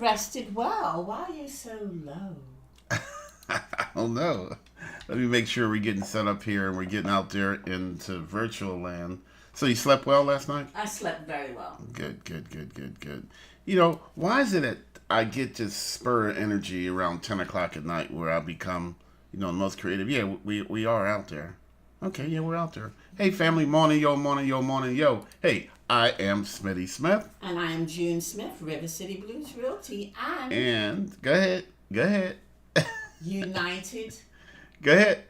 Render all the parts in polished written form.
rested well. Why are you so low? I don't know. Let me make sure we're getting set up here and we're getting out there into virtual land. So you slept well last night? I slept very well. Good, good, good, good, good. Why is it that I get this spur of energy around 10 o'clock at night where I become, the most creative? Yeah, we are out there. Okay, yeah, we're out there. Hey, family, morning, yo, morning, yo, morning, yo. Hey, I am Smitty Smith. And I am June Smith, River City Blues Realty, And go ahead. United Go ahead.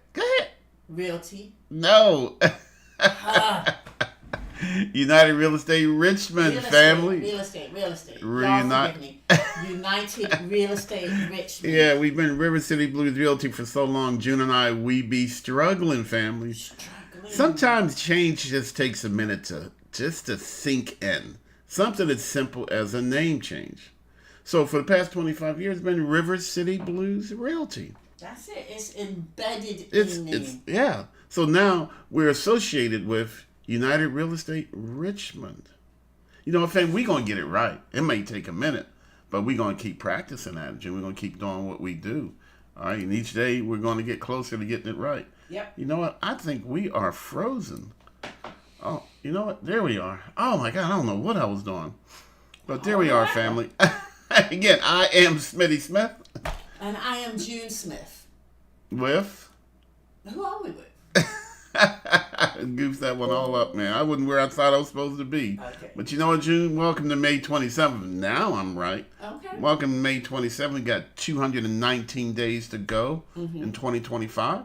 Realty. No. United Real Estate Richmond, family. Real estate. Reunite. Forgive me. United Real Estate Richmond. Yeah, we've been River City Blues Realty for so long. June and I, we be struggling, family. Sometimes change just takes a minute to sink in. Something as simple as a name change. So for the past 25 years, it's been River City Blues Realty. That's it. It's embedded in me. Yeah. So now we're associated with United Real Estate Richmond. Fam, we're going to get it right. It may take a minute, but we're going to keep practicing that, and we're going to keep doing what we do. All right, and each day we're going to get closer to getting it right. Yep. You know what? I think we are frozen. Oh, you know what? There we are. Oh, my God, I don't know what I was doing. But there we are, family. Again, I am Smitty Smith. And I am June Smith. With? Who are we with? Goofs that one all up, man. I wasn't where I thought I was supposed to be. Okay. But you know what, June? Welcome to May 27th. Now I'm right. Okay. Welcome to May 27th. We got 219 days to go in 2025.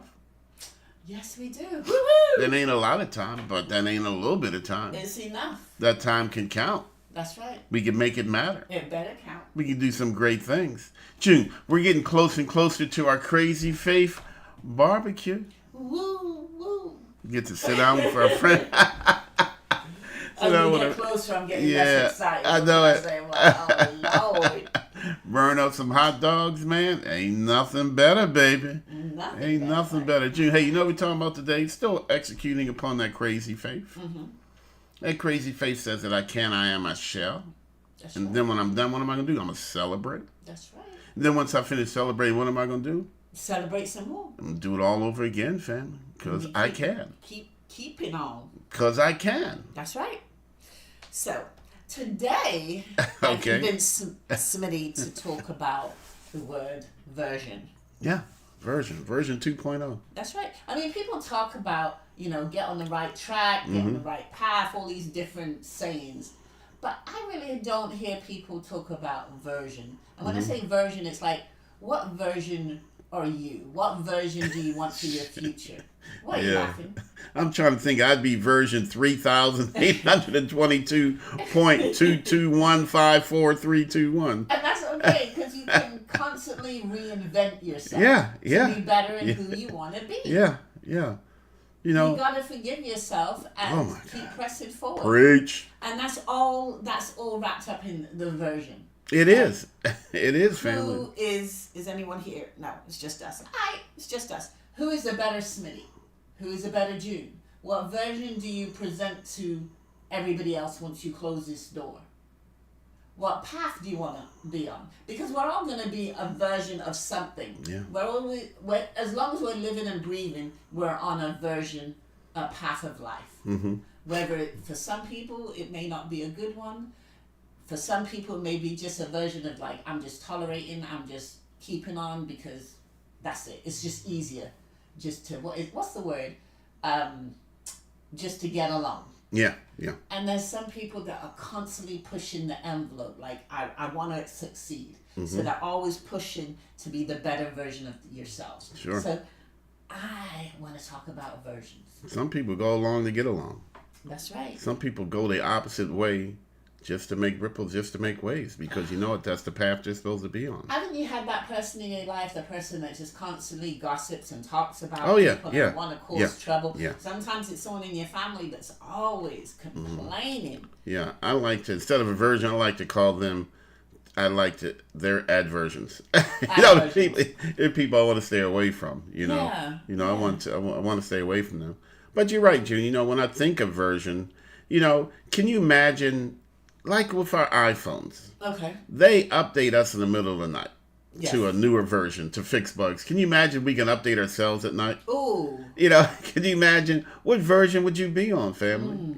Yes, we do. Woo-hoo! That ain't a lot of time, but that ain't a little bit of time. It's enough. That time can count. That's right. We can make it matter. It better count. We can do some great things. June, we're getting closer and closer to our Crazy Faith barbecue. Woo, woo. Get to sit down with our friend. As we get closer, I'm getting less excited. I know it. Saying, well, oh, Lord. Burn up some hot dogs, man. Ain't nothing better, baby. Ain't nothing better. June, hey, you know what we're talking about today? Still executing upon that crazy faith. Mm-hmm. That crazy faith says that I can, I am, I shall. That's and right. then when I'm done, what am I going to do? I'm going to celebrate. That's right. And then once I finish celebrating, what am I going to do? Celebrate some more. I'm going to do it all over again, family. Because I can. Keep it on. Because I can. That's right. So, today, Okay. I convinced Smitty to talk about the word version. Yeah. Version 2.0. That's right. I mean, people talk about, get on the right track, get on the right path, all these different sayings. But I really don't hear people talk about version. And when I say version, it's like, what version are you? What version do you want for your future? What are you laughing? I'm trying to think. I'd be version 3,822.221543321. And that's okay, because you can constantly reinvent yourself. Yeah. To be better in who you want to be. Yeah. You got to forgive yourself and keep pressing forward. Preach. And that's all wrapped up in the version. It is. It is, family. Who is anyone here? No, it's just us. It's just us. Who is a better Smitty? Who is a better June? What version do you present to everybody else once you close this door? What path do you want to be on? Because we're all going to be a version of something. Yeah. As long as we're living and breathing, we're on a path of life. Mm-hmm. For some people, it may not be a good one. For some people, it may be just a version of like, I'm just tolerating, I'm just keeping on because that's it. It's just easier. Just to, what's the word? Just to get along. Yeah. And there's some people that are constantly pushing the envelope, like, I want to succeed. Mm-hmm. So they're always pushing to be the better version of yourselves. Sure. So I want to talk about versions. Some people go along to get along. That's right. Some people go the opposite way just to make ripples, just to make waves, because you know what? That's the path they're supposed to be on. Haven't you had that person in your life, the person that just constantly gossips and talks about people and want to cause trouble? Yeah. Sometimes it's someone in your family that's always complaining. Yeah, I like to, instead of a version, I like to call them, they're adversions. They're people I want to stay away from, I want to stay away from them. But you're right, June. When I think of version, can you imagine, like with our iPhones, Okay. they update us in the middle of the night Yes. to a newer version to fix bugs. Can you imagine we can update ourselves at night? Ooh. Can you imagine what version would you be on, family?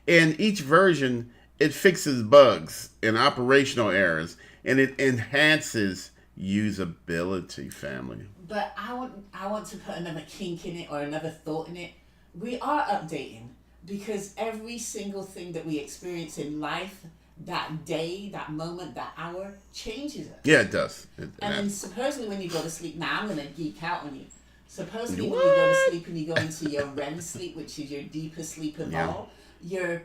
And each version, it fixes bugs and operational errors, and it enhances usability, family. But I want to put another kink in it or another thought in it. We are updating because every single thing that we experience in life, that day, that moment, that hour, changes us. Yeah, it does. And then supposedly when you go to sleep, now I'm going to geek out on you. Supposedly What? when you go to sleep and you go into your REM sleep, which is your deepest sleep of all, you're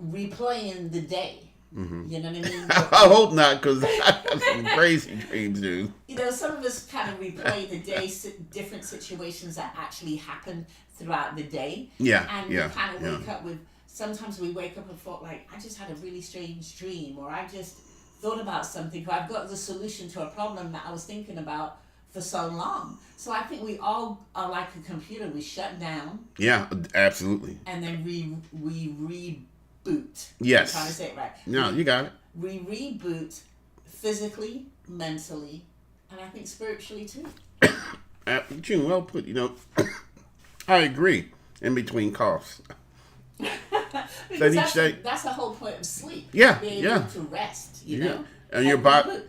replaying the day. Mm-hmm. You know what I mean? I hope not, because I have some crazy dreams, dude. Some of us kind of replay the day, different situations that actually happened throughout the day. Yeah, And yeah, we kind of wake up with, sometimes we wake up and thought like, I just had a really strange dream, or I just thought about something, or I've got the solution to a problem that I was thinking about for so long. So I think we all are like a computer. We shut down. Yeah, absolutely. And then we reboot. Yes. I'm trying to say it right. No, you got it. We reboot physically, mentally, and I think spiritually too. June, well put. I agree. In between coughs. Because each day. that's the whole point of sleep. Yeah, Being yeah. able to rest, you know? And your body,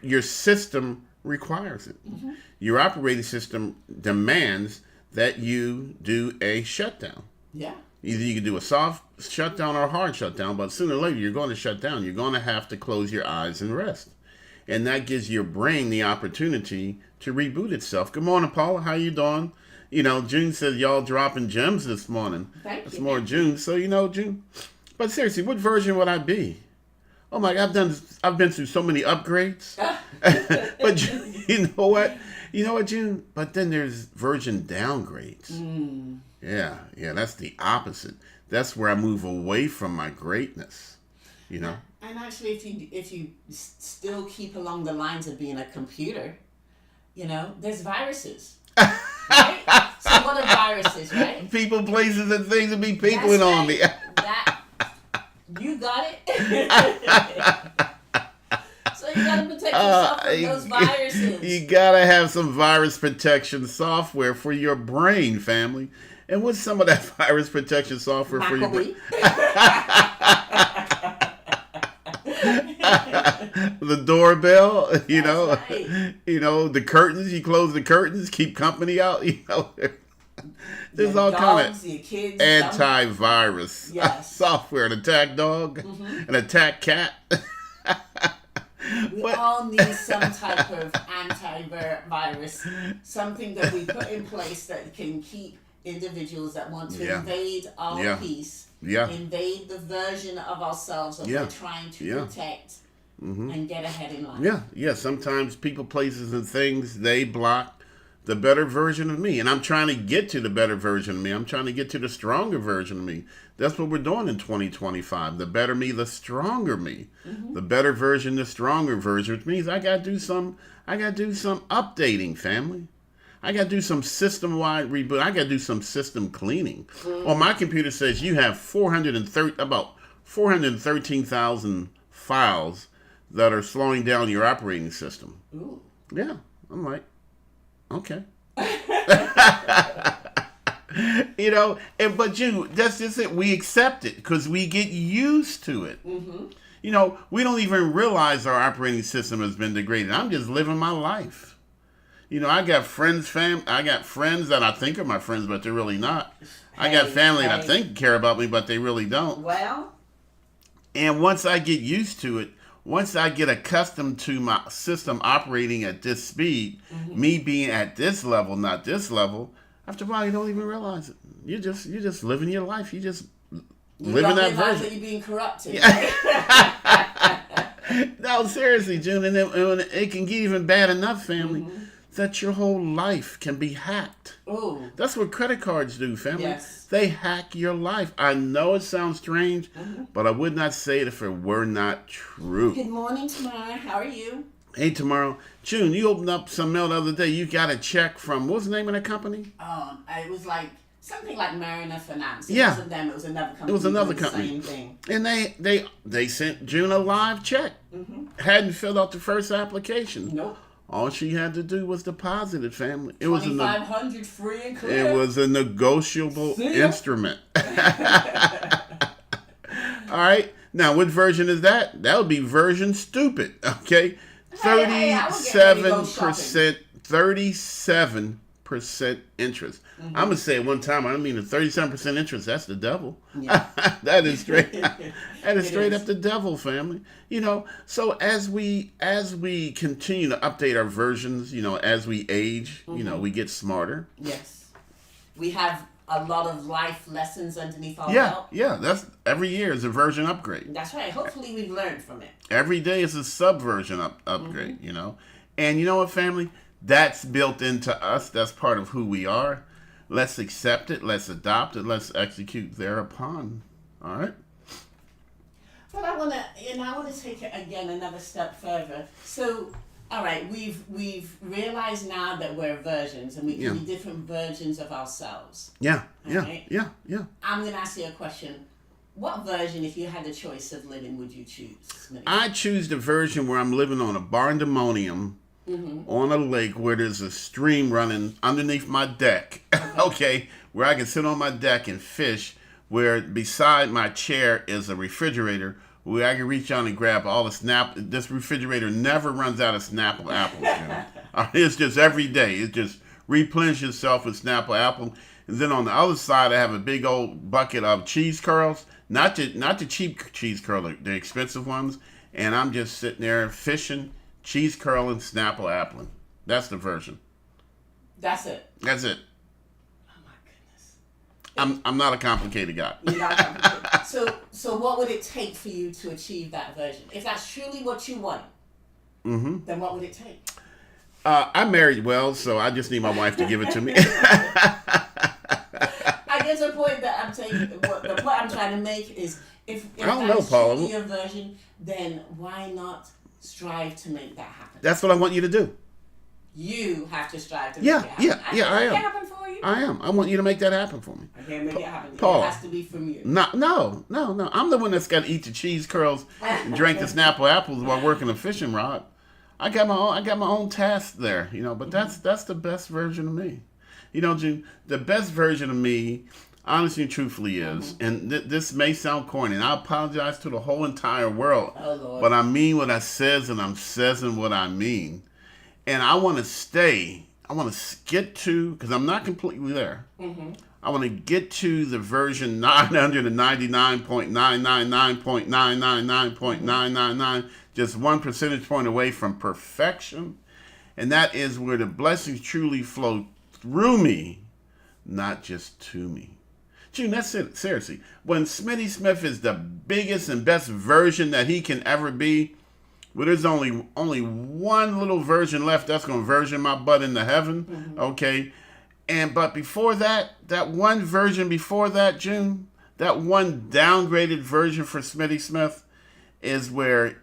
your system requires it. Mm-hmm. Your operating system demands that you do a shutdown. Yeah. Either you can do a soft shutdown or a hard shutdown, but sooner or later you're going to shut down. You're going to have to close your eyes and rest. And that gives your brain the opportunity to reboot itself. Good morning, Paula. How you doing? June said y'all dropping gems this morning. Thank you. It's more June. So, June. But seriously, what version would I be? Oh my God, I've been through so many upgrades. But you know what? June? But then there's version downgrades. Mm. Yeah, that's the opposite. That's where I move away from my greatness. And actually, if you still keep along the lines of being a computer, there's viruses. Right? So what are viruses, right? People, places, and things will be peopling on me. You got it. So you gotta protect yourself from those viruses. You gotta have some virus protection software for your brain, family. And what's some of that virus protection software for your brain? The doorbell, right. The curtains. You close the curtains, keep company out. There's all kind of antivirus software. An attack dog, an attack cat. We all need some type of antivirus, something that we put in place that can keep individuals that want to invade our peace, invade the version of ourselves that we're trying to protect and get ahead in life. Yeah. Sometimes people, places, and things, they block the better version of me. And I'm trying to get to the better version of me. I'm trying to get to the stronger version of me. That's what we're doing in 2025. The better me, the stronger me. Mm-hmm. The better version, the stronger version, which means I gotta do some updating, family. I gotta do some system-wide reboot. I gotta do some system cleaning. Mm-hmm. Well, my computer says you have about 413,000 files that are slowing down your operating system. Ooh. Yeah. I'm like, okay. But that's just it. We accept it because we get used to it. Mm-hmm. We don't even realize our operating system has been degraded. I'm just living my life. I got friends that I think are my friends, but they're really not. I got family that I think care about me, but they really don't. Well. And once I get used to it, once I get accustomed to my system operating at this speed, me being at this level, not this level, after a while you don't even realize it. You're just living your life. You just living that version. That you're being corrupted. Yeah. No, seriously, June, and it can get even bad enough, family, that your whole life can be hacked. Ooh. That's what credit cards do, family. Yes. They hack your life. I know it sounds strange, but I would not say it if it were not true. Good morning, Tamara. How are you? Hey, Tamara. June, you opened up some mail the other day. You got a check from, what was the name of the company? It was like something like Mariner Finance. It Yeah. wasn't them, it was another company. It was another doing the company. Same thing. And they sent June a live check. Hadn't filled out the first application. Nope. All she had to do was deposit it, family. It was $2,500 free and clear. it was a negotiable See ya. instrument. All right. Now, what version is that? That would be version stupid. Okay. Hey, I would get ready to go 37% interest. I'm gonna say it one time. I mean, the 37% interest. That's the devil. Yeah. That is straight. That is It straight is. up the devil, family. You know. So as we continue to update our versions, you know, as we age, you know, we get smarter. Yes. We have a lot of life lessons underneath our Yeah, belt. yeah. That's every year is a version upgrade. That's right. Hopefully we've learned from it. Every day is a subversion upgrade. You know, and you know what, family? That's built into us. That's part of who we are. Let's accept it. Let's adopt it. Let's execute thereupon. All right. But I want to take it again another step further. So, all right, we've realized now that we're versions and we can be different versions of ourselves. Yeah. Okay. Yeah. I'm going to ask you a question. What version, if you had the choice of living, would you choose? Smitty? I choose the version where I'm living on a barndemonium on a lake where there's a stream running underneath my deck. Okay, where I can sit on my deck and fish. Where beside my chair is a refrigerator where I can reach out and grab all the This refrigerator never runs out of Snapple apples. You know? It's just every day. It just replenishes itself with Snapple apple. And then on the other side, I have a big old bucket of cheese curls. Not the cheap cheese curl, the expensive ones. And I'm just sitting there fishing, cheese curling, Snapple appling. That's the version. That's it. That's it. Oh my goodness. I'm not a complicated guy. You're not complicated. So what would it take for you to achieve that version? If that's truly what you want, then what would it take? I'm married well, so I just need my wife to give it to me. I guess the point that I'm taking, the point I'm trying to make is, if I don't know, Paula. truly your version, then why not strive to make that happen? That's what I want you to do. You have to strive to Yeah, make it happen. yeah, I yeah, can't I make am. it happen for you. I am. I want you to make that happen for me. I can't make it happen. Paul. It has to be from you. No. I'm the one that's got to eat the cheese curls and drink the Snapple apples while working a fishing rod. I got my own task there, you know. But that's the best version of me. You know, June, the best version of me, honestly and truthfully, is, and this may sound corny, and I apologize to the whole entire world, Oh, Lord. but I mean what I says, and I'm saying what I mean. And I want to get to, because I'm not completely there. I want to get to the version 999.999.999.999, just 1 percentage point away from perfection. And that is where the blessings truly flow through me, not just to me. June, that's it. Seriously. When Smitty Smith is the biggest and best version that he can ever be, well, there's only one little version left that's going to version my butt into heaven, okay? But before that one version before that, June, that one downgraded version for Smitty Smith is where,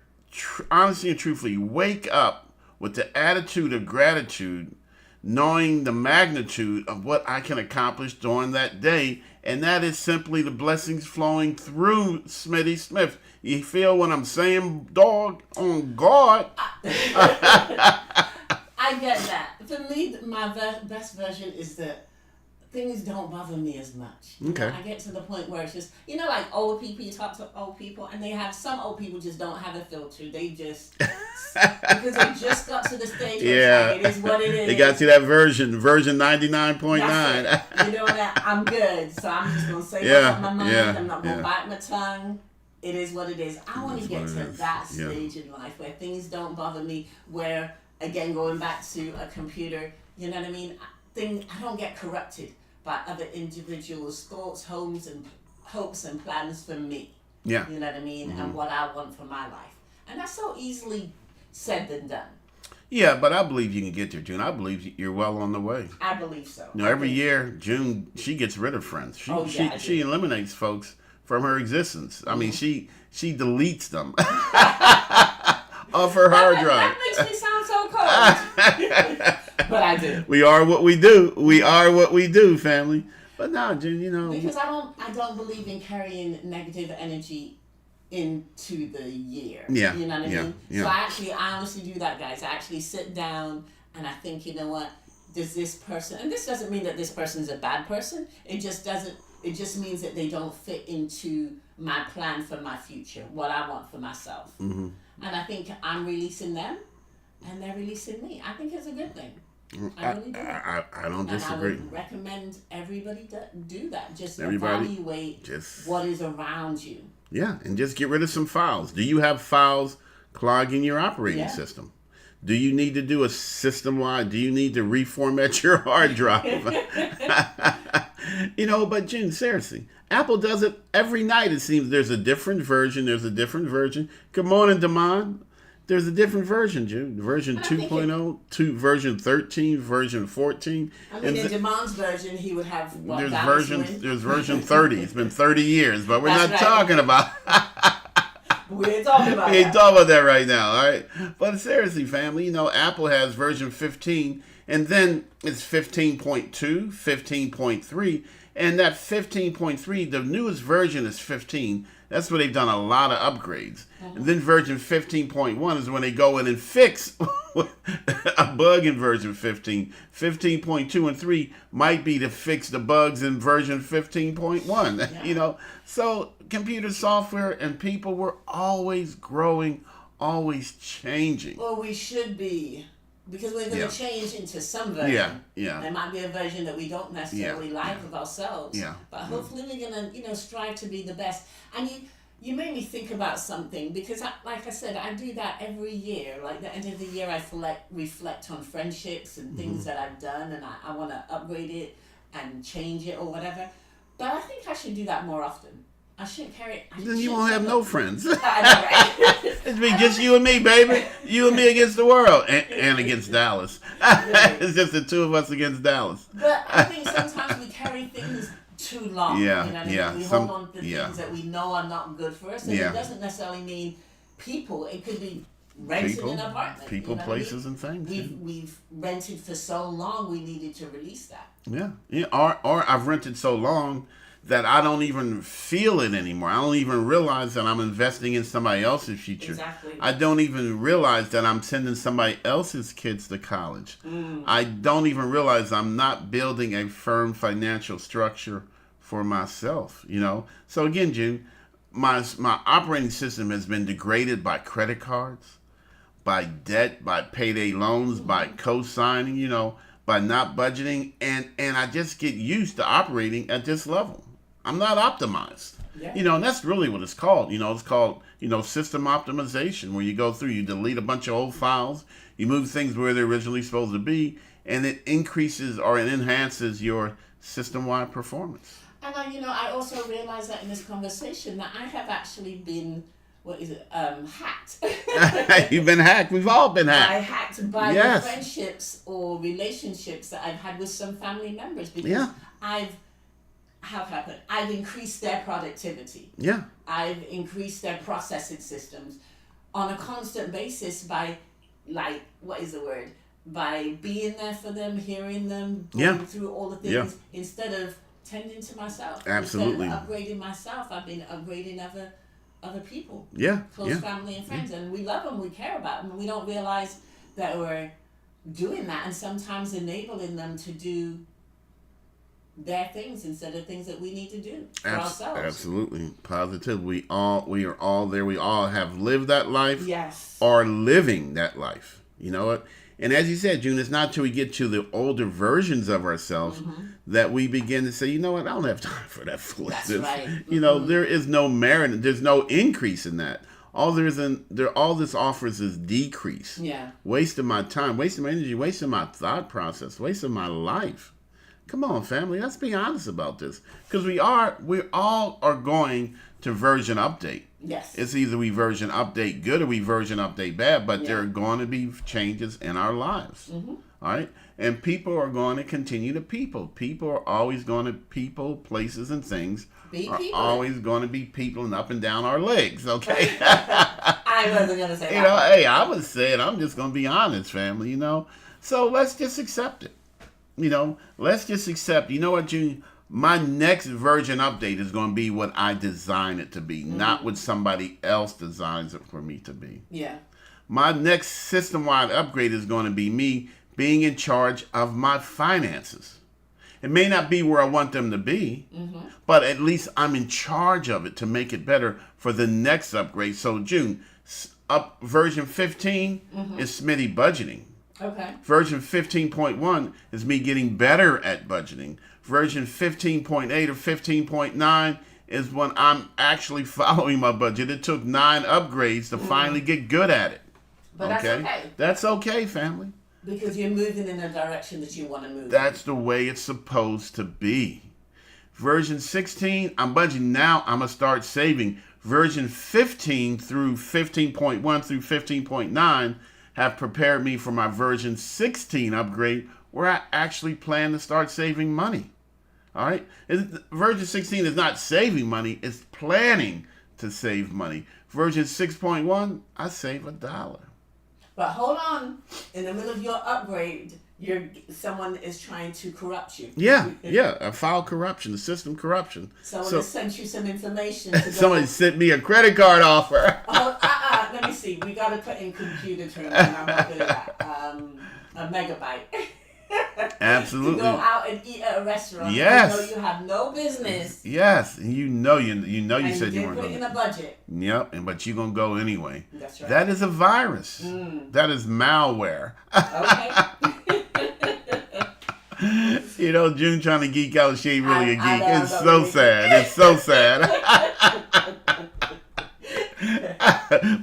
honestly and truthfully, wake up with the attitude of gratitude, knowing the magnitude of what I can accomplish during that day, and that is simply the blessings flowing through Smitty Smith. You feel what I'm saying, dog? On God. I get that. For me, my best version is that things don't bother me as much. Okay. I get to the point where it's just, like old people, you talk to old people, and some old people just don't have a filter. They just, because they just got to the stage where it's like, it is what it is. They got to that version 99.9. You know that I'm good, so I'm just going to say Yeah, what's on my mind. yeah, I'm not going to yeah. bite my tongue. It is what it is. I want to get what to it is. that Yeah. stage in life where things don't bother me, where, again, going back to a computer, you know what I mean? I don't get corrupted by other individuals' thoughts, hopes, and plans for me. Yeah. You know what I mean? And what I want for my life. And that's so easily said than done. Yeah, but I believe you can get there, June. I believe you're well on the way. I believe so. You know, every year, June, she gets rid of friends. She eliminates folks from her existence. I mean, she deletes them off her hard drive. That makes me sound so cold. But I do. We are what we do. We are what we do, family. But now, June, Because I don't believe in carrying negative energy into the year. Yeah. You know what I Yeah. mean? Yeah. So I honestly do that, guys. I actually sit down and I think, you know what, does this person, and this doesn't mean that this person is a bad person. It just means that they don't fit into my plan for my future, what I want for myself. Mm-hmm. And I think I'm releasing them and they're releasing me. I think it's a good thing. I really do. I don't And I disagree. would recommend everybody to do that. Just Everybody evaluate just- what is around you. Yeah, and just get rid of some files. Do you have files clogging your operating Yeah. system? Do you need to do a system-wide? Do you need to reformat your hard drive? But June, seriously, Apple does it every night. It seems there's a different version. Good morning, Damon. There's a different version, June. Version 2.0, version 13, version 14. I mean, in Damon's version, he would have what, There's version 30. It's been 30 years, but we're That's not right. talking about We ain't talking about We ain't that. talking about that right now, all right? But seriously, family, Apple has version 15, and then it's 15.2, 15.3, and that 15.3, the newest version is 15. That's where they've done a lot of upgrades. And then version 15.1 is when they go in and fix a bug in version 15. 15.2 and 3 might be to fix the bugs in version 15.1. Yeah. So computer software and people were always growing, always changing. Well, we should be. Because we're going to change into some version. Yeah. There might be a version that we don't necessarily like of ourselves. Yeah. But hopefully we're going to, strive to be the best. And you made me think about something because, like I said, I do that every year. Like the end of the year, I reflect on friendships and things that I've done, and I want to upgrade it and change it or whatever. But I think I should do that more often. I shouldn't carry it. Then you won't have no friends. I know, right? It's be just you and me, baby. You and me against the world. And against Dallas. It's just the two of us against Dallas. But I think sometimes we carry things too long. Yeah, you know what I mean? yeah. We hold on to yeah. things that we know are not good for us. And Yeah. it doesn't necessarily mean people. It could be renting an apartment. People, you know what I mean? places, and things. We've rented for so long, we needed to release that. Yeah. Or I've rented so long that I don't even feel it anymore. I don't even realize that I'm investing in somebody else's future. Exactly. I don't even realize that I'm sending somebody else's kids to college. I don't even realize I'm not building a firm financial structure for myself, So again, June, my operating system has been degraded by credit cards, by debt, by payday loans, by co-signing, by not budgeting, and I just get used to operating at this level. I'm not optimized. Yeah. And that's really what it's called. It's called, system optimization, where you go through, you delete a bunch of old files, you move things where they're originally supposed to be, and it increases or it enhances your system-wide performance. And I also realized that in this conversation that I have actually been, hacked. You've been hacked. We've all been I hacked. hacked by Yes. the friendships or relationships that I've had with some family members because Yeah. I've increased their productivity. Yeah. I've increased their processing systems on a constant basis by, by being there for them, hearing them, going through all the things instead of tending to myself. Absolutely. Instead of upgrading myself, I've been upgrading other people. Yeah. Close family and friends, and we love them, we care about them, and we don't realize that we're doing that and sometimes enabling them to do their things instead of things that we need to do for ourselves. Absolutely. Positive. We are all there. We all have lived that life. Yes. Or living that life. You know what? And as you said, June, it's not till we get to the older versions of ourselves that we begin to say, you know what, I don't have time for that foolishness. That's right. There is no merit, there's no increase in that. All this offers is decrease. Yeah. Wasting my time, wasting my energy, wasting my thought process, wasting my life. Come on, family, let's be honest about this. Because we all are going to version update. Yes. It's either we version update good or we version update bad, but there are going to be changes in our lives. All right? And people are going to continue to people. People are always going to people, places, and things. Always going to be people and up and down our legs, okay? I wasn't going to say that. Hey, I was saying, I'm just going to be honest, family, So let's just accept it. Let's just accept, you know what, June? My next version update is going to be what I design it to be, not what somebody else designs it for me to be. Yeah. My next system-wide upgrade is going to be me being in charge of my finances. It may not be where I want them to be, but at least I'm in charge of it to make it better for the next upgrade. So June, version 15 is Smitty budgeting. Okay. Version 15.1 is me getting better at budgeting. Version 15.8 or 15.9 is when I'm actually following my budget. It took 9 upgrades to finally get good at it. But that's okay. That's okay, family. Because you're moving in the direction that you want to move. That's the way it's supposed to be. Version 16, I'm budgeting now. I'm going to start saving. Version 15 through 15.1 through 15.9 have prepared me for my version 16 upgrade where I actually plan to start saving money. All right? Version 16 is not saving money. It's planning to save money. Version 6.1, I save $1. But hold on. In the middle of your upgrade, someone is trying to corrupt you. Yeah. A file corruption, a system corruption. Someone has sent you some information. To somebody sent me a credit card offer. Let me see. We got to put in computer terms, and I'm not good at that. A megabyte. Absolutely. To go out and eat at a restaurant. Yes. You know you have no business. Yes. You said you weren't put it going in a budget. Yep. But you're going to go anyway. That's right. That is a virus. That is malware. Okay. June trying to geek out. She ain't really a geek. It's so sad. It's so sad.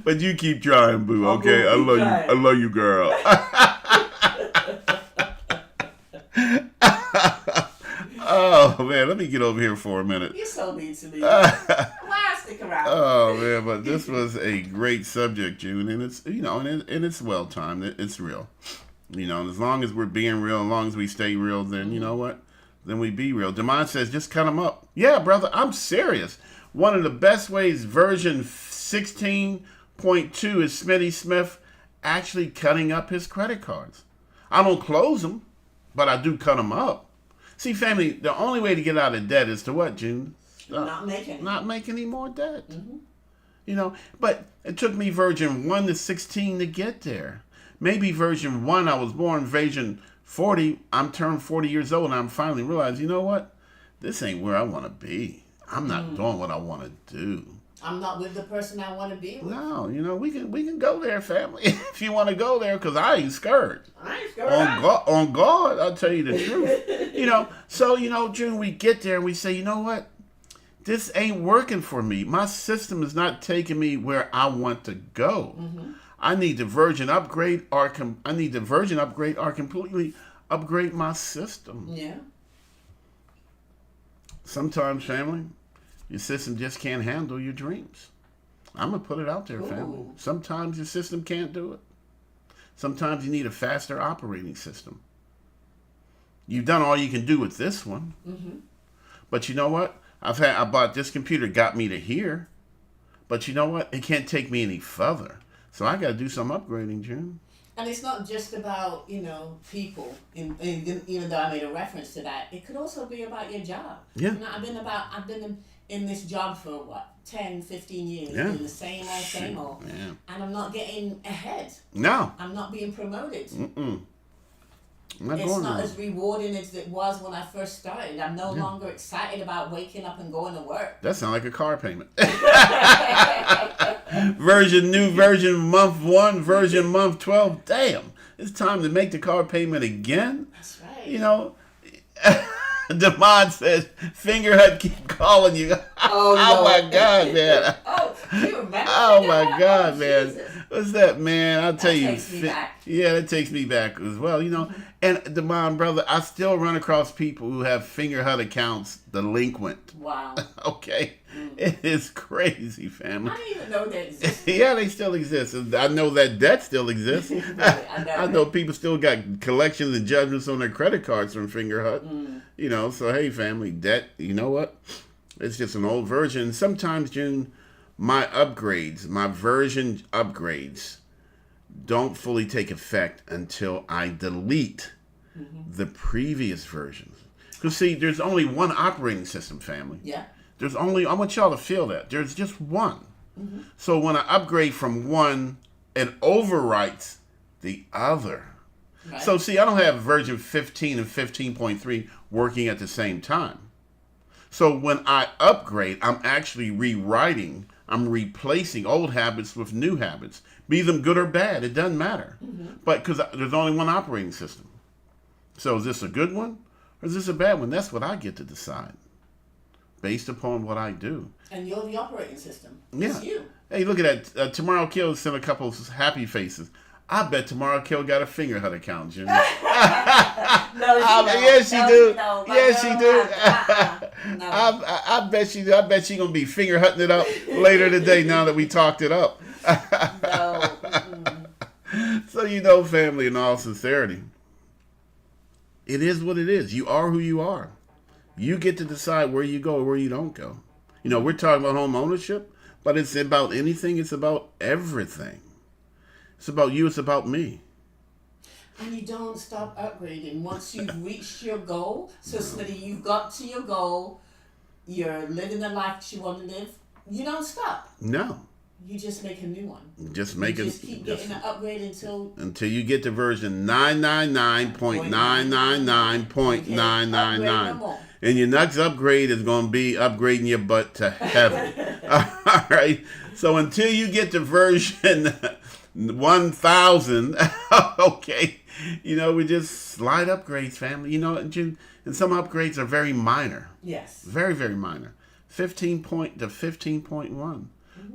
But you keep trying, boo. Okay, I love you. I love you, girl. Oh man, let me get over here for a minute. You're so mean to me. Why stick around? Oh man, but this was a great subject, June, and it's and it's well timed. It's real. As long as we're being real, as long as we stay real, then you know what? Then we be real. Demond says, just cut them up. Yeah, brother, I'm serious. One of the best ways, version 16.2 is Smitty Smith actually cutting up his credit cards. I don't close them, but I do cut them up. See, family, the only way to get out of debt is to what, June? Not make any more debt. But it took me version 1 to 16 to get there. Maybe version 1, I was born, version 40, I'm turned 40 years old, and I'm finally realized, you know what? This ain't where I want to be. I'm not doing what I want to do. I'm not with the person I want to be with. No, we can go there, family, if you want to go there, because I ain't scared. I ain't scared. On God, I'll tell you the truth. So, June, we get there and we say, you know what? This ain't working for me. My system is not taking me where I want to go. I need the version upgrade or completely upgrade my system. Yeah. Sometimes, family, your system just can't handle your dreams. I'm going to put it out there, family. Sometimes your system can't do it. Sometimes you need a faster operating system. You've done all you can do with this one. But you know what? I bought this computer, got me to here. But you know what? It can't take me any further. So I got to do some upgrading, June. And it's not just about, people, even though I made a reference to that. It could also be about your job. Yeah. I've been in this job for 10, 15 years, doing the same old. Yeah. And I'm not getting ahead. No. I'm not being promoted. It's not as rewarding as it was when I first started. I'm no longer excited about waking up and going to work. That sounds like a car payment. Version month 1, version month 12. Damn, it's time to make the car payment again. That's right. Demond says, Fingerhut keep calling you. Oh my God, man. You remember? Oh my God, man. Jesus. What's that, man? I'll tell you. Takes me back. Yeah, that takes me back as well. And Demond, brother, I still run across people who have Fingerhut accounts delinquent. Wow. Okay. It is crazy, family. I didn't even know they existed. Yeah, they still exist. I know that debt still exists. I know people still got collections and judgments on their credit cards from Fingerhut. So hey, family, debt, you know what? It's just an old version. Sometimes, June, my version upgrades don't fully take effect until I delete the previous versions. Because, see, there's only one operating system, family. Yeah. I want y'all to feel that. There's just one. So when I upgrade from one, it overwrites the other. Right. So, see, I don't have version 15 and 15.3 working at the same time. So when I upgrade, I'm actually rewriting, I'm replacing old habits with new habits. Be them good or bad, it doesn't matter. But because there's only one operating system. So is this a good one or is this a bad one? That's what I get to decide based upon what I do. And you're the operating system. Yeah. It's you. Hey, look at that. Tomorrow Kill sent a couple of happy faces. I bet Tomorrow Kill got a finger hut account, Jimmy. No, she don't. Yes, she No, do. she don't. My Yes, she girl do. has- No. I bet she do. I bet she gonna be finger hutting it up later today. Now that we talked it up. No. So you know, family, in all sincerity, it is what it is. You are who you are. You get to decide where you go or where you don't go. You know, we're talking about home ownership, but it's about anything. It's about everything. It's about you. It's about me. And you don't stop upgrading once you've reached your goal. So, Smitty, you've got to your goal. You're living the life that you want to live. You don't stop. No. You just make a new one. Just make You it. just keep getting an upgrade until you get to version 999.999.999. And your next upgrade is going to be upgrading your butt to heaven. All right. So until you get to version 1000, okay, you know, we just slide upgrades, family. You know, and some upgrades are very minor. yes. Very, very minor. 15 point to 15.1.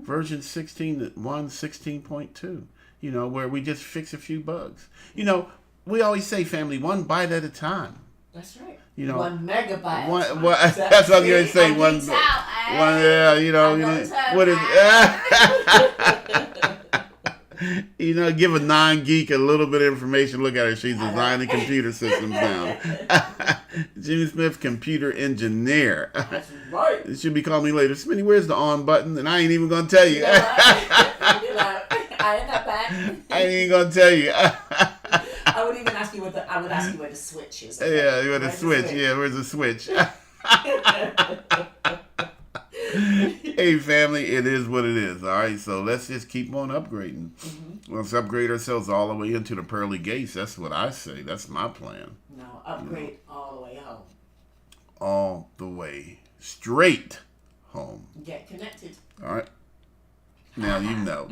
Version 16 to 16.2. You know, where we just fix a few bugs. You know, we always say, family, one bite at a time. That's right. You know, 1 megabyte. that's what I'm going to say. One, yeah, you know, what is, you know, give a non-geek a little bit of information. Look at her. She's designing computer systems now. Jimmy Smith, computer engineer. That's right. It should be calling me later. Smitty, where's the on button? And I ain't even going to tell you. I ain't that bad. I ain't even going to tell you. I would even ask you where the switch is. Yeah, where's the switch? Yeah, where's the switch? Hey, family, it is what it is. All right, so let's just keep on upgrading. Let's upgrade ourselves all the way into the pearly gates. That's what I say. That's my plan. No, upgrade all the way home. All the way straight home. Get connected. All right. Now you know.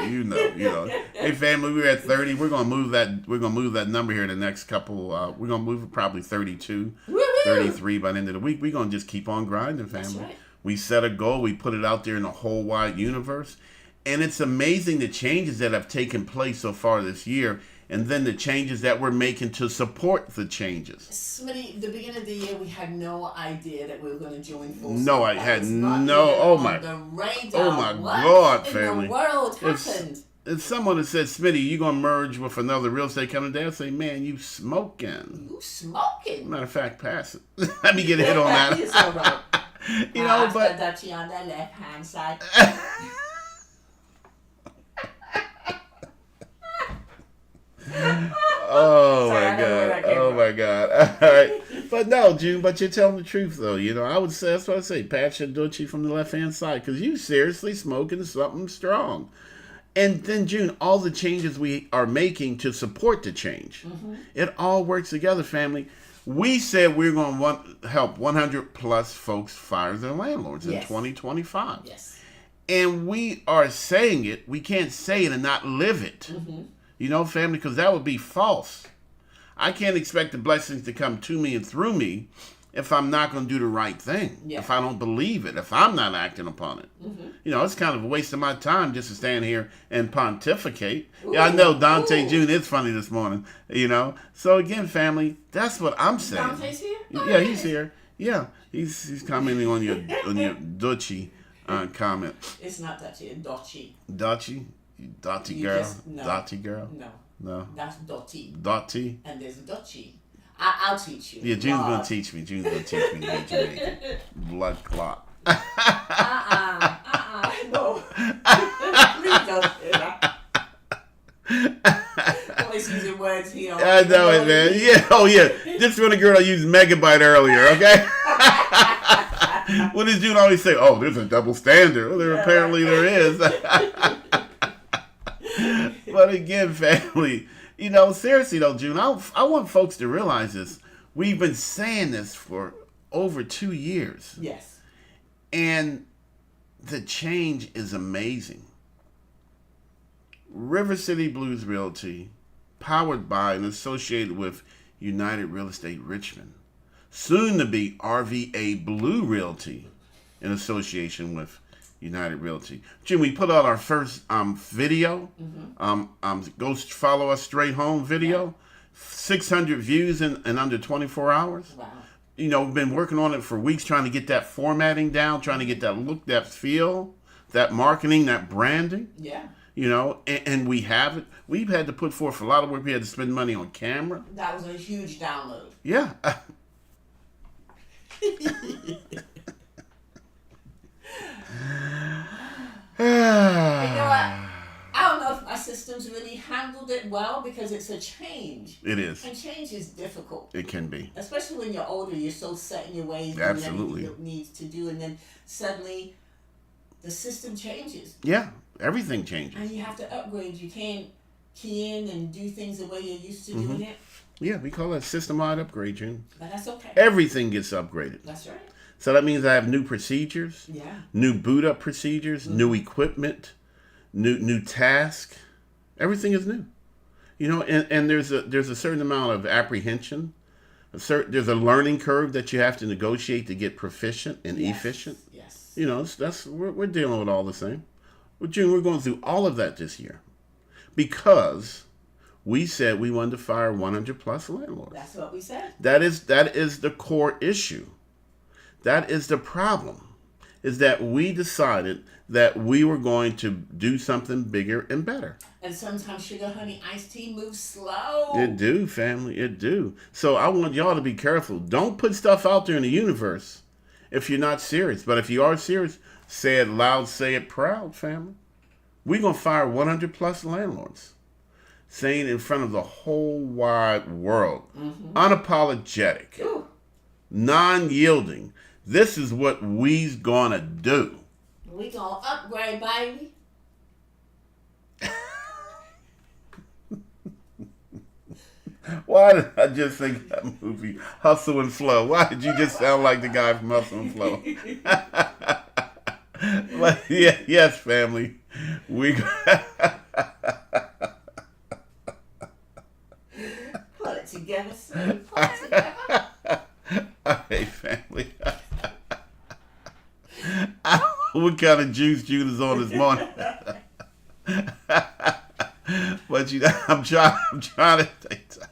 You know. Hey, family, we're at 30. We're gonna move that number here the next couple. We're gonna move it probably 32, Woo-hoo! 33 by the end of the week. We're gonna just keep on grinding, family. That's right. We set a goal. We put it out there in the whole wide universe, and it's amazing the changes that have taken place so far this year, and then the changes that we're making to support the changes. Smitty, the beginning of the year, we had no idea that we were going to join forces. No, I That had was not no. even Oh on my. the radar. Oh my What God, in family. the world It's- happened? If someone had said, Smitty, you going to merge with another real estate company, I'd say, man, you smoking. You smoking? Matter of fact, pass it. Let me get a hit on that. It's all right. You know, Pass but the Dutchie on the left hand side. oh Sorry, I my don't know where God. that came Oh from. my God. All right. But no, June, but you're telling the truth, though. You know, I would say, that's what I say, pass your Dutchie from the left hand side, because you seriously smoking something strong. And then, June, all the changes we are making to support the change, it all works together, family. We said we're going to help 100 plus folks fire their landlords in Yes. 2025. Yes. And we are saying it. We can't say it and not live it. You know, family, because that would be false. I can't expect the blessings to come to me and through me if I'm not going to do the right thing, Yeah. if I don't believe it, if I'm not acting upon it. You know, it's kind of a waste of my time just to stand here and pontificate. Yeah, I know Dante Ooh. June is funny this morning, you know. So again, family, that's what I'm saying. Dante's here? Oh, Yeah, nice. he's here. Yeah, he's commenting on your Dutchie comment. It's not Dutchie, it's Dotchie. Dotchie? Dottie You girl? just- no. Dottie girl? No, No. that's Dottie. Dottie? And there's Dutchie. I'll teach you. Yeah, June's Lord. gonna teach me. June's gonna teach me to be Jamaican. Blood clot. No. Please don't say that. Only just using words he don't I know it, man. Yeah, oh yeah. Just for the girl I used megabyte earlier, okay? What does June always say? Oh, there's a double standard. Well, apparently there is. But again, family, seriously though, June, I want folks to realize this. We've been saying this for over 2 years. Yes. And the change is amazing. River City Blues Realty, powered by and associated with United Real Estate Richmond, soon to be RVA Blue Realty, in association with United Realty. Jim, we put out our first video. Go follow us straight home video. Yeah. 600 views in under 24 hours. Wow. We've been working on it for weeks, trying to get that formatting down, trying to get that look, that feel, that marketing, that branding. Yeah. And we have it. We've had to put forth a lot of work. We had to spend money on camera. That was a huge download. Yeah. I don't know if my systems really handled it well because it's a change. It is. And change is difficult. It can be. Especially when you're older, you're so set in your ways. Absolutely. And everything it needs to do, and then suddenly the system changes. Yeah, everything changes. And you have to upgrade. You can't key in and do things the way you're used to doing it. Yeah, we call that system-wide upgrade, June. But that's okay. Everything gets upgraded. That's right. So that means I have new procedures, new boot up procedures, new equipment, new task. Everything is new. And there's a certain amount of apprehension. There's a learning curve that you have to negotiate to get proficient and efficient. Yes. We're dealing with all the same. Well, June, we're going through all of that this year because we said we wanted to fire 100 plus landlords. That's what we said. That is the core issue. That is the problem, is that we decided that we were going to do something bigger and better. And sometimes sugar honey iced tea moves slow. It do, family, it do. So I want y'all to be careful. Don't put stuff out there in the universe if you're not serious. But if you are serious, say it loud, say it proud, family. We're going to fire 100 plus landlords. Saying in front of the whole wide world, unapologetic, non-yielding, this is what we's gonna do. We gonna upgrade, baby. Why did I just think that movie, Hustle and Flow? Why did you just sound like the guy from Hustle and Flow? But yes, family, we. Put it together, son. Put it together. Hey, family. I don't know what kind of juice Jude is on this morning. But I'm trying to take time.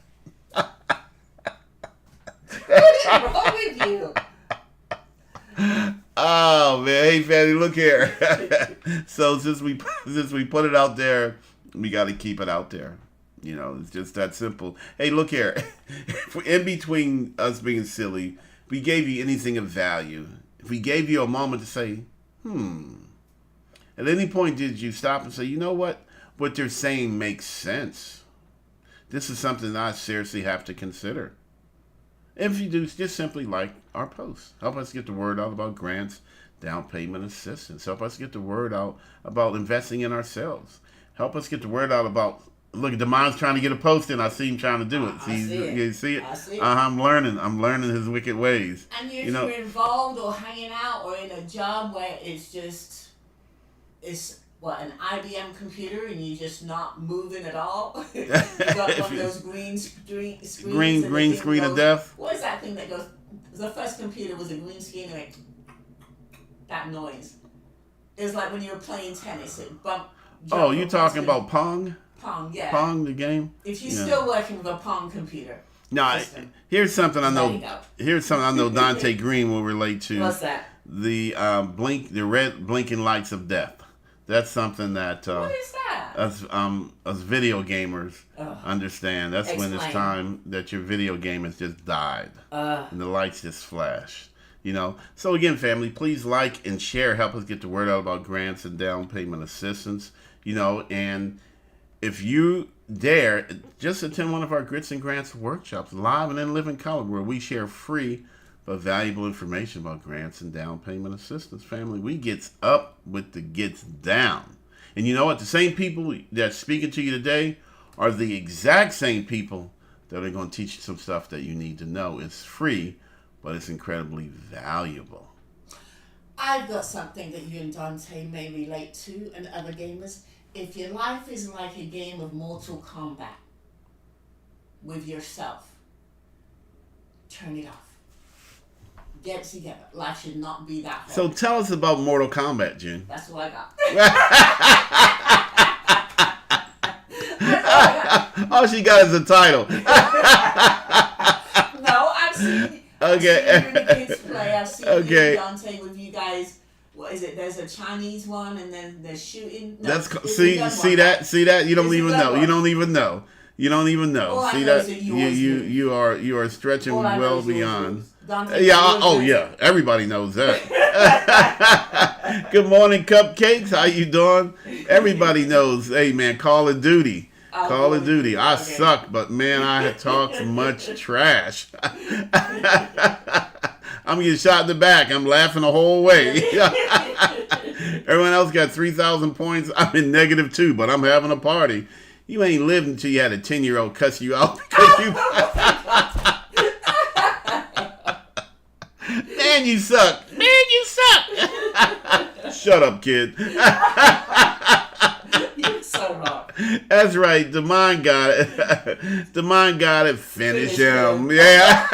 What is wrong with you? Oh man, hey family, look here. So since we put it out there, we got to keep it out there. It's just that simple. Hey, look here. In between us being silly, if we gave you anything of value, if we gave you a moment to say, at any point did you stop and say, you know what? What they're saying makes sense. This is something that I seriously have to consider. If you do, just simply like our posts. Help us get the word out about grants, down payment assistance. Help us get the word out about investing in ourselves. Help us get the word out about, look, Demond's trying to get a post in. I see him trying to do it. You see it? I see it. I'm learning his wicked ways. And if you're involved or hanging out or in a job where it's an IBM computer and you're just not moving at all. You got one of those green screens. Green screen of death. What is that thing that goes? The first computer was a green screen and that noise. It was like when you were playing tennis. It bumped. Oh, you talking about Pong? Pong, yeah. Pong, the game. If you're still working with a Pong computer. Now, here's something I know. Here's something I know. Dante Green will relate to. What's that? The red blinking lights of death. That's something that. What is that? Us video gamers understand. That's when it's time that your video game has just died and the lights just flash. So again, family, please like and share. Help us get the word out about grants and down payment assistance. And if you dare, just attend one of our Grits and Grants workshops, live and in living color, where we share free but valuable information about grants and down payment assistance. Family, we gets up with the gets down. And you know what? The same people that's speaking to you today are the exact same people that are going to teach you some stuff that you need to know. It's free, but it's incredibly valuable. I've got something that you and Dante may relate to, and other gamers. If your life is like a game of Mortal Kombat with yourself, turn it off. Get it together. Life should not be that hard. So tell us about Mortal Kombat, June. That's what I got. All she got is a title. No, I've seen Okay. you and the kids play. I've seen Okay. you and Dante with you guys. What is it? There's a Chinese one, and then there's shooting. No, That's it's see a gun see one. that see that you don't It's a even gun know. one. You don't even know. You don't even know. All I See know that is that yours is. you are stretching All I know well is yours beyond. is. Dante, Yeah. yours Oh is. yeah. Everybody knows that. Good morning, cupcakes. How you doing? Everybody knows. Hey man, Call of Duty. Oh, Call of Duty. I okay. suck, but man, I talk much trash. I'm getting shot in the back. I'm laughing the whole way. Everyone else got 3,000 points. I'm in -2, but I'm having a party. You ain't lived until you had a 10-year-old cuss you out because you. Man, you suck. Man, you suck. Shut up, kid. You're so wrong. That's right. The mind got it. The mind got it. Finish Finish him. him. Yeah.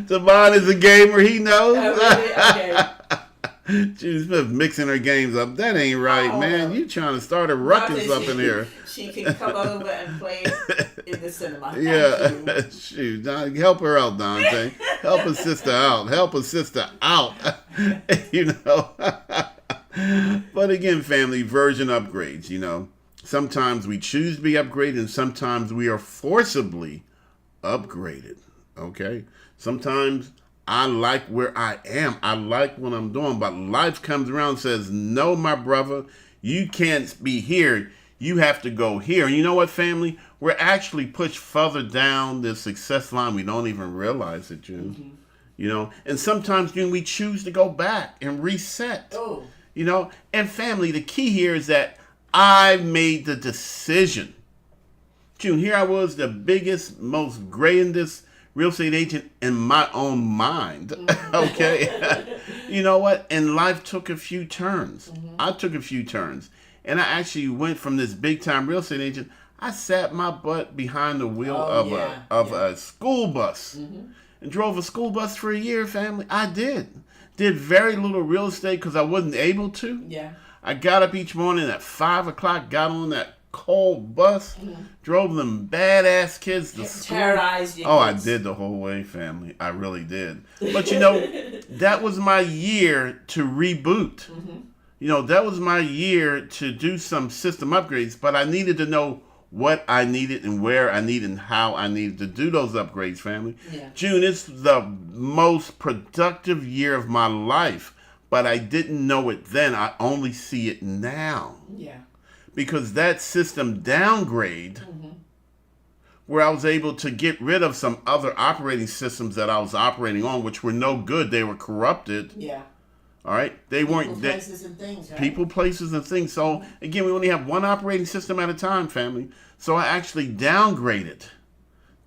Devon is a gamer. He knows. Oh, really? Okay. Judy Smith mixing her games up. That ain't right, Oh, man. no. You trying to start a ruckus up in here. She can come over and play in the cinema. Thank Yeah. you. Shoot. Help her out, Dante. Help a sister out. Help a sister out. You know. But again, family, version upgrades, you know. Sometimes we choose to be upgraded and sometimes we are forcibly upgraded. Okay? Sometimes I like where I am. I like what I'm doing. But life comes around and says, no, my brother, you can't be here. You have to go here. And you know what, family? We're actually pushed further down the success line. We don't even realize it, June. Mm-hmm. You know? And sometimes, June, we choose to go back and reset. Oh. You know? And family, the key here is that I made the decision. June, here I was, the biggest, most grandest real estate agent in my own mind. Okay. You know what? And life took a few turns. I took a few turns. And I actually went from this big time real estate agent. I sat my butt behind the wheel of a school bus and drove a school bus for a year, family. I did. Did very little real estate because I wasn't able to. Yeah. I got up each morning at 5 o'clock, got on that cold bus, drove them badass kids to school. Terrorized your Oh, I kids. did the whole way, family. I really did. But you know, that was my year to reboot. You know, that was my year to do some system upgrades, but I needed to know what I needed and where I needed and how I needed to do those upgrades, family. Yeah. June, it's the most productive year of my life, but I didn't know it then. I only see it now. Yeah. Because that system downgrade, where I was able to get rid of some other operating systems that I was operating on, which were no good. They were corrupted. Yeah. All right, they weren't People, places, and things, right? people, places, and things. So again, we only have one operating system at a time, family. So I actually downgraded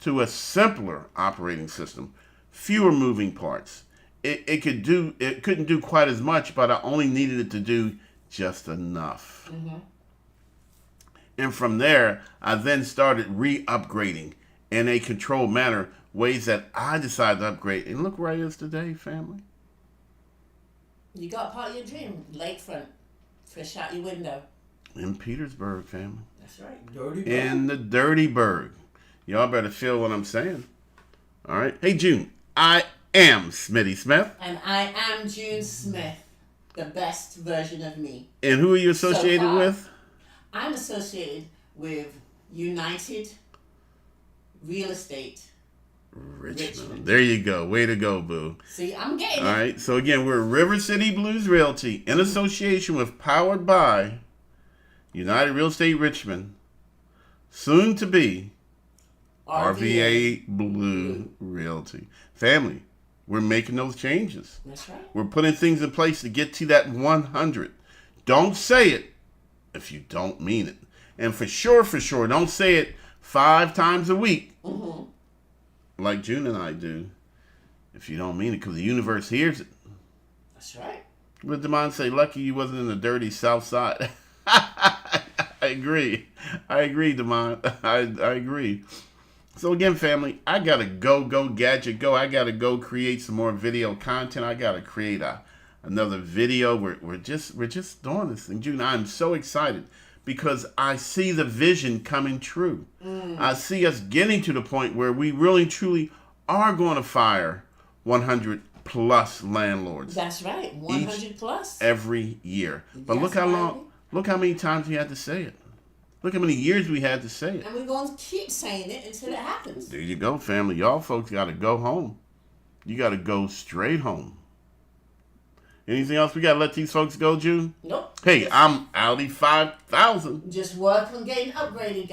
to a simpler operating system, fewer moving parts. It couldn't do quite as much, but I only needed it to do just enough. And from there, I then started re-upgrading in a controlled manner, ways that I decided to upgrade. And look where I is today, family. You got part of your dream. Lakefront. Fish out your window. In Petersburg, family. That's right. Dirty In the Dirty Burg. Y'all better feel what I'm saying. All right. Hey, June. I am Smitty Smith. And I am June Smith, the best version of me. And who are you associated far. with? I'm associated with United Real Estate Richmond. There you go. Way to go, boo. See, I'm getting All right. So again, we're River City Blues Realty in association with Powered by United Real Estate Richmond, soon to be RVA Blue Realty. Family, we're making those changes. That's right. We're putting things in place to get to that 100. Don't say it if you don't mean it. And for sure, don't say it 5 times a week like June and I do if you don't mean it, because the universe hears it. That's right. What did Demond say? Lucky you wasn't in the dirty South Side. I agree, Demond. I agree. So again, family, I gotta go gadget go. I gotta go create some more video content. I gotta create another video. We're just doing this thing, June. I'm so excited because I see the vision coming true. I see us getting to the point where we really truly are going to fire 100 plus landlords. That's right. 100 plus every year. But look how many times we had to say it. Look how many years we had to say it. And we're going to keep saying it until it happens. There you go, family. Y'all folks got to go home. You got to go straight home. Anything else we got to let these folks go, June? Nope. Hey, I'm Audi 5000. Just work on getting upgraded, guys.